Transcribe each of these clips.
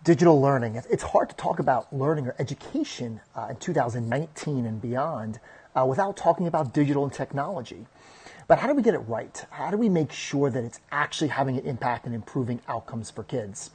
Digital learning. It's hard to talk about learning or education in 2019 and beyond without talking about digital and technology. But how do we get it right? How do we make sure that it's actually having an impact and improving outcomes for kids?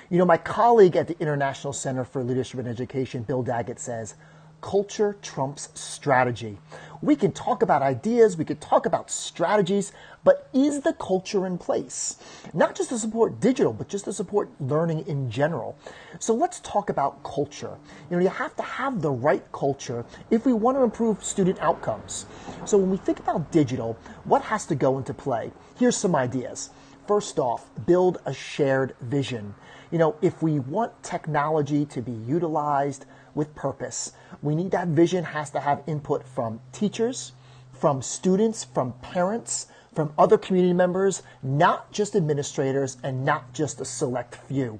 You know, my colleague at the International Center for Leadership and Education, Bill Daggett, says, culture trumps strategy. We can talk about ideas, we could talk about strategies, but is the culture in place? Not just to support digital, but just to support learning in general. So let's talk about culture. You know, you have to have the right culture if we want to improve student outcomes. So when we think about digital, what has to go into play? Here's some ideas. First off, build a shared vision. You know, if we want technology to be utilized with purpose, we need that vision has to have input from teachers, from students, from parents, from other community members, not just administrators and not just a select few.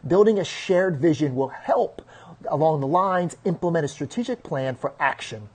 Building a shared vision will help along the lines implement a strategic plan for action.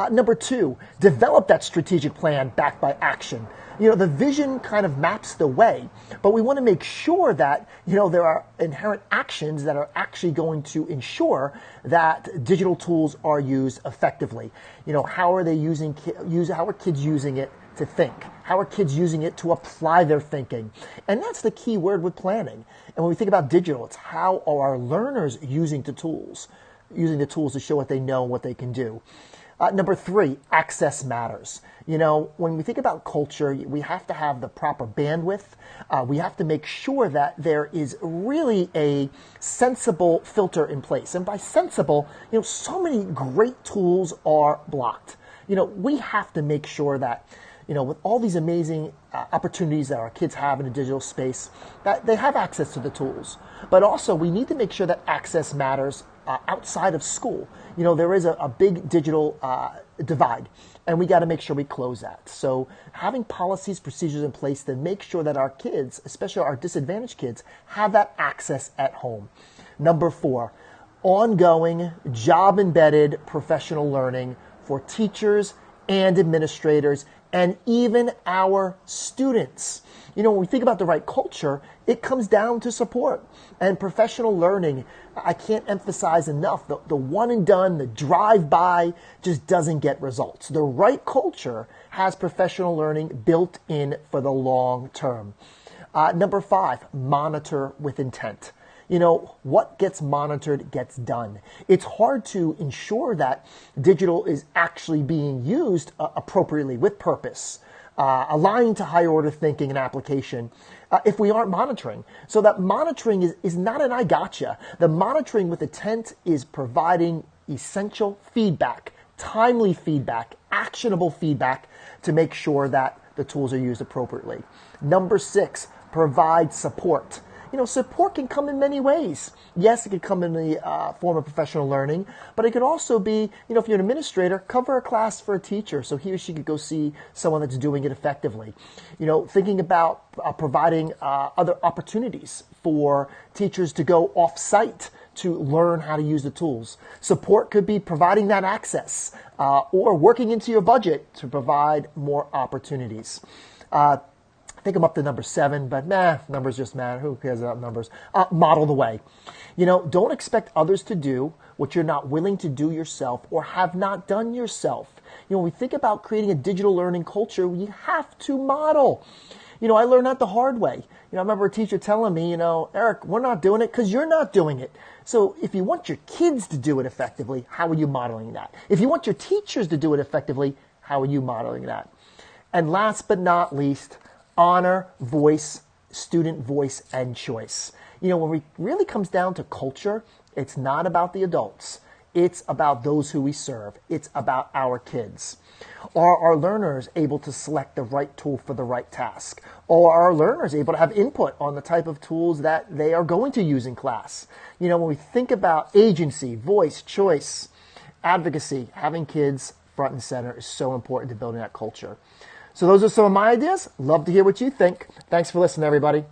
Number two, develop that strategic plan backed by action. You know, the vision kind of maps the way, but we want to make sure that, you know, there are inherent actions that are actually going to ensure that digital tools are used effectively. You know, how are they how are kids using it to think? How are kids using it to apply their thinking? And that's the key word with planning. And when we think about digital, it's how are our learners using the tools to show what they know and what they can do. Number three, access matters. You know, when we think about culture, we have to have the proper bandwidth. We have to make sure that there is really a sensible filter in place. And by sensible, you know, so many great tools are blocked. You know, we have to make sure that, you know, with all these amazing opportunities that our kids have in a digital space, that they have access to the tools. But also, we need to make sure that access matters outside of school. You know, there is a big digital divide, and we got to make sure we close that. So having policies, procedures in place to make sure that our kids, especially our disadvantaged kids, have that access at home. Number four, ongoing job-embedded professional learning for teachers and administrators and even our students. You know, when we think about the right culture, it comes down to support and professional learning. I can't emphasize enough, the one and done, the drive-by just doesn't get results. The right culture has professional learning built in for the long term. Number five, monitor with intent. You know, what gets monitored gets done. It's hard to ensure that digital is actually being used appropriately with purpose, aligned to higher order thinking and application, if we aren't monitoring. So that monitoring is not an I gotcha. The monitoring with intent is providing essential feedback, timely feedback, actionable feedback to make sure that the tools are used appropriately. Number six, provide support. You know, support can come in many ways. Yes, it could come in the form of professional learning, but it could also be, you know, if you're an administrator, cover a class for a teacher so he or she could go see someone that's doing it effectively. You know, thinking about providing other opportunities for teachers to go off-site to learn how to use the tools. Support could be providing that access or working into your budget to provide more opportunities. I think I'm up to number 7, but numbers just matter. Who cares about numbers? Model the way. You know, don't expect others to do what you're not willing to do yourself or have not done yourself. You know, when we think about creating a digital learning culture, you have to model. You know, I learned that the hard way. You know, I remember a teacher telling me, you know, Eric, we're not doing it because you're not doing it. So if you want your kids to do it effectively, how are you modeling that? If you want your teachers to do it effectively, how are you modeling that? And last but not least, honor voice, student voice and choice. You know, when it really comes down to culture, it's not about the adults. It's about those who we serve. It's about our kids. Are our learners able to select the right tool for the right task? Or are our learners able to have input on the type of tools that they are going to use in class? You know, when we think about agency, voice, choice, advocacy, having kids front and center is so important to building that culture. So those are some of my ideas. Love to hear what you think. Thanks for listening, everybody.